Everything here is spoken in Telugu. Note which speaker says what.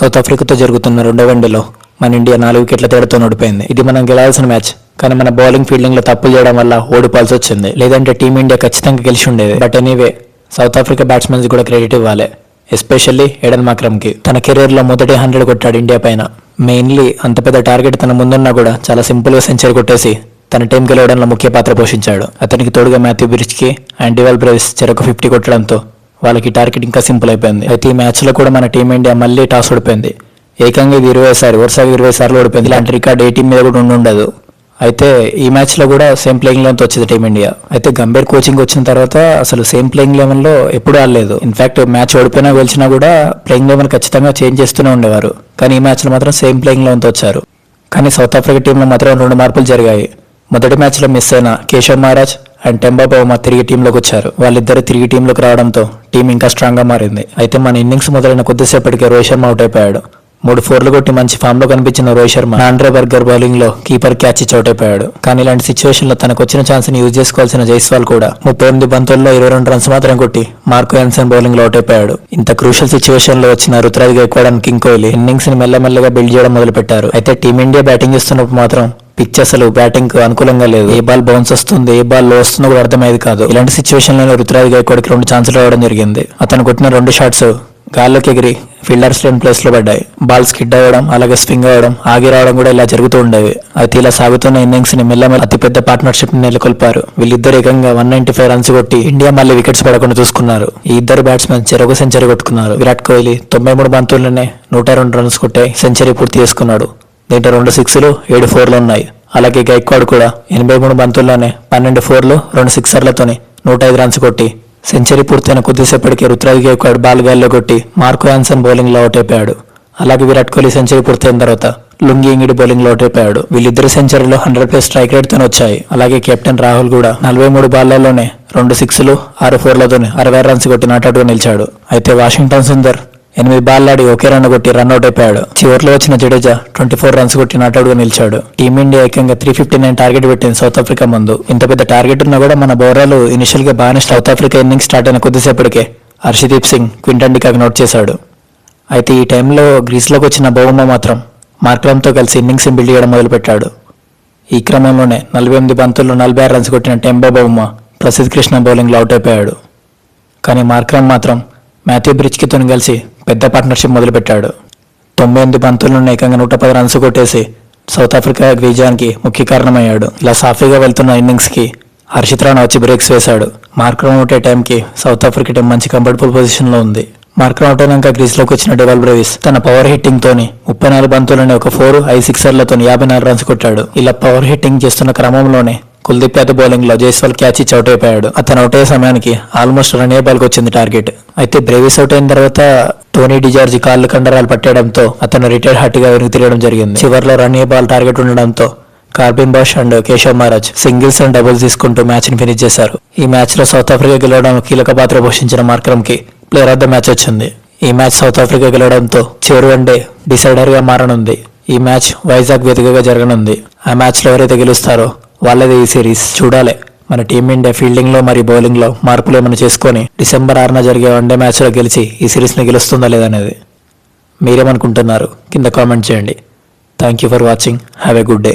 Speaker 1: సౌత్ ఆఫ్రికాతో జరుగుతున్న రెండో వన్డేలో మన ఇండియా 4 వికెట్ల తేడాతో ఓడిపోయింది. ఇది మనం గెలవాల్సిన మ్యాచ్, కానీ మన బౌలింగ్ ఫీల్డింగ్ లో తప్పులు చేయడం వల్ల ఓడిపోవాల్సి వచ్చింది. లేదంటే టీమిండియా ఖచ్చితంగా గెలిచి ఉండేది. But anyway, south Africa batsmen కూడా క్రెడిట్ ఇవ్వాలి, ఎస్పెషల్లీ ఎడెన్ మాక్రమ్ కి. తన కెరీర్ లో మొదటి 100 కొట్టాడు ఇండియా పైన. మెయిన్లీ అంత పెద్ద టార్గెట్ తన ముందున్నా కూడా చాలా సింపుల్ గా సెంచరీ కొట్టేసి తన టీం గెలవడంలో ముఖ్య పాత్ర పోషించాడు. అతనికి తోడుగా మాథ్యూ బ్రిడ్జ్ కి అండ్ డివాల్ బ్రేవిస్ చెరకు 50 కొట్టడంతో వాళ్ళకి టార్గెట్ ఇంకా సింపుల్ అయిపోయింది. అయితే ఈ మ్యాచ్ లో కూడా మన టీమిండియా మళ్ళీ టాస్ ఓడిపోయింది. ఏకంగా ఇది 20 సార్లు ఓడిపోయింది. ఇలాంటి రికార్డ్ ఏ టీం మీద కూడా ఉండదు. అయితే ఈ మ్యాచ్ లో కూడా సేమ్ ప్లేయింగ్ లెవెన్ తో వచ్చింది టీమిండియా. అయితే గంభీర్ కోచింగ్ వచ్చిన తర్వాత అసలు సేమ్ ప్లేయింగ్ లెవెన్ లో ఎప్పుడు ఆడలేదు. ఇన్ఫాక్ట్ మ్యాచ్ ఓడిపోయినా గెలిచినా కూడా ప్లేయింగ్ లెవెన్ ఖచ్చితంగా చేంజ్ చేస్తూనే ఉండేవారు. కానీ ఈ మ్యాచ్ లో మాత్రం సేమ్ ప్లేయింగ్ లెవెన్ తో వచ్చారు. కానీ సౌత్ ఆఫ్రికా టీంలో మాత్రం 2 మార్పులు జరిగాయి. మొదటి మ్యాచ్ లో మిస్ అయిన Keshav Maharaj and Temba Bavuma తిరిగి టీంలోకి వచ్చారు. వాళ్ళిద్దరు తిరిగి టీంలోకి రావడంతో టీం ఇంకా స్ట్రాంగ్ గా మారింది. అయితే మన ఇన్నింగ్స్ మొదలైన కొద్దిసేపటికే రోహిత్ శర్మ అవుట్ అయిపోయాడు. 3 4లు కొట్టి మంచి ఫామ్ లో కనిపించిన Rohit Sharma Andre Burger bowling లో కీపర్ క్యాచ్ ఇచ్చి అవుట్ అయిపోయాడు. కానీ ఇలాంటి సిచ్యువేషన్ లో తనకు వచ్చిన ఛాన్స్ ని యూజ్ చేసుకోవాల్సిన జైస్వాల్ కూడా 38 బంతుల్లో 22 రన్స్ మాత్రం కొట్టి మార్కో యాన్సన్ బౌలింగ్ లో అవుట్ అయిపోయాడు. ఇంత క్రూషల్ సిచ్యువేషన్ లో వచ్చిన Ruturaj Gaikwad and king Kohli innings ని మెల్లమెల్లగా బిల్డ్ చేయడం మొదలు పెట్టారు. అయితే టీమిండియా బ్యాటింగ్ చేస్తున్నప్పుడు మాత్రం పిచ్ అసలు బ్యాటింగ్ కు అనుకూలంగా లేదు. ఏ బాల్ బౌన్స్ వస్తుంది, ఏ బాల్ లో వస్తుందో కూడా అర్థమయ్యేది కాదు. ఇలాంటి సిచ్యువేషన్ లో రుతురాజ్ గైక్వాడ్కి 2 ఛాన్సులు రావడం జరిగింది. అతను కొట్టిన 2 షాట్స్ గాల్లోకి ఎగిరి ఫీల్డర్స్ లేని ప్లేస్ లో పడ్డాయి. బాల్ స్కిడ్ అవ్వడం, అలాగే స్వింగ్ అవ్వడం, ఆగి రావడం కూడా ఇలా జరుగుతూ ఉండేవి. అయితే ఇలా సాగుతున్న ఇన్నింగ్స్ ని మెల్లమెల్ల అతిపెద్ద పార్ట్నర్షిప్ ని నెలకొల్పారు. వీళ్ళిద్దరు ఏకంగా 195 రన్స్ కొట్టి ఇండియా మళ్ళీ వికెట్స్ పడకుండా చూసుకున్నారు. ఈ ఇద్దరు బ్యాట్స్మెన్ చెరొక సెంచరీ కొట్టుకున్నారు. విరాట్ కోహ్లీ 93 బంతుల్లోనే 102 రన్స్ కొట్టే సెంచరీ పూర్తి చేసుకున్నాడు. దీంట్లో 2 6లు 7 4లు ఉన్నాయి. అలాగే గైక్వాడ్ కూడా 83 బంతుల్లోనే 12 4లు 2 సిక్సర్లతోని 105 రన్స్ కొట్టి సెంచరీ పూర్తయిన కొద్దిసేపటికి రుతురాజ్ గైక్వాడ్ బాల్ గాల్లో కొట్టి మార్కో యాన్సన్ బౌలింగ్ లో అవుట్ అయిపోయాడు. అలాగే విరాట్ కోహ్లీ సెంచరీ పూర్తయిన తర్వాత లుంగి ఇంగిడి బౌలింగ్ లో అవుట్ అయిపోయాడు. వీళ్ళిద్దరు సెంచరీలో 100+ స్ట్రైక్ రేట్ తోనే వచ్చాయి. అలాగే కెప్టెన్ రాహుల్ కూడా 43 బాల్లలోనే 2 6లు 6 4లతోనే 66 రన్స్ కొట్టి నాటౌట్గా నిలిచాడు. అయితే వాషింగ్టన్ సుందర్ 8 బాల్లాడి ఒకే రన్ కొట్టి రన్అట్ అయిపోయాడు. చివరిలో వచ్చిన జడేజా 24 రన్స్ కొట్టి నాట్అవుట్ గా నిలిచాడు. టీమిండియా ఏకంగా 359 టార్గెట్ పెట్టింది సౌత్ ఆఫ్రికా ముందు. ఇంత పెద్ద టార్గెట్ ఉన్నా కూడా మన బౌలర్లు ఇనిషియల్ గా బాగానే సౌత్ ఆఫ్రికా ఇన్నింగ్స్ స్టార్ట్ అయిన కొద్దిసేపటికే హర్షదీప్ సింగ్ క్వింటన్ డికాక్ నోట్ చేశాడు. అయితే ఈ టైంలో గ్రీస్లోకి వచ్చిన బౌమా మాత్రం మార్క్రమ్తో కలిసి ఇన్నింగ్స్ బిల్డ్ చేయడం మొదలుపెట్టాడు. ఈ క్రమంలోనే 48 బంతుల్లో 46 రన్స్ కొట్టిన Temba Bavuma Prasidh Krishna bowling లో అవుట్ అయిపోయాడు. కానీ మార్క్రమ్ మాత్రం మాథ్యూ బ్రిడ్జ్ కి తోని కలిసి పెద్ద పార్ట్నర్షిప్ మొదలుపెట్టాడు. 98 బంతుల్లోనే ఏకంగా 110 రన్స్ కొట్టేసి సౌత్ ఆఫ్రికా విజయానికి ముఖ్య కారణమయ్యాడు. ఇలా సాఫీగా వెళ్తున్న ఇన్నింగ్స్ కి హర్షిత్ రాణా వచ్చి బ్రేక్స్ వేశాడు. మార్క్రమ్ అవుట్ అయ్యే టైంకి సౌత్ ఆఫ్రికా టీం మంచి కంఫర్టబుల్ పొజిషన్ లో ఉంది. మార్క్రమ్ అవుట్ అయినాక గ్రీస్ లోకి వచ్చిన డివాల్ బ్రేవిస్ తన పవర్ హిట్టింగ్ తోని 34 బంతుల్లోనే ఒక 4 5 సిక్సర్లతో 54 రన్స్ కొట్టాడు. ఇలా పవర్ హిట్టింగ్ చేస్తున్న క్రమంలోనే కుల్దీప్ యాదవ్ బౌలింగ్ లో జైస్వాల్ క్యాచ్ ఇచ్చి అవుట్ అయిపోయాడు. అతను అవుట్ అయ్యే సమయానికి ఆల్మోస్ట్ రన్ బాల్ కి వచ్చింది టార్గెట్. అయితే బ్రేవిస్ అవుట్ అయిన తర్వాత టోనీ డిజార్జ్ కాళ్ళు కండరాలు పట్టడంతో అతను రిటైర్డ్ హార్ట్ గా వెనక్కి తిరగడం జరిగింది. చివరిలో రన్ బాల్ టార్గెట్ ఉండడంతో Corbin Bosch and Keshav Maharaj singles and doubles తీసుకుంటూ మ్యాచ్ ని ఫినిష్ చేశారు. ఈ మ్యాచ్ లో సౌత్ ఆఫ్రికా గెలవడానికి కీలక పాత్ర పోషించిన మార్క్రమ్ కి ప్లేయర్ ఆఫ్ ద మ్యాచ్ వచ్చింది. ఈ మ్యాచ్ సౌత్ ఆఫ్రికా గెలవడంతో చివరి వన్డే డిసైడర్ గా మారనుంది. ఈ మ్యాచ్ వైజాగ్ వేదికగా జరగనుంది. ఆ మ్యాచ్ లో ఎవరైతే గెలుస్తారో వాళ్ళదే ఈ సిరీస్. చూడాలి మన టీమిండియా ఫీల్డింగ్ లో మరియు బౌలింగ్ లో మార్పులు ఏమైనా చేసుకుని December 6న జరిగే వన్డే మ్యాచ్ లో గెలిచి ఈ సిరీస్ ని గెలుస్తుందా లేదనేది మీరేమనుకుంటున్నారు కింద కామెంట్ చేయండి. Thank you for watching. Have a good day.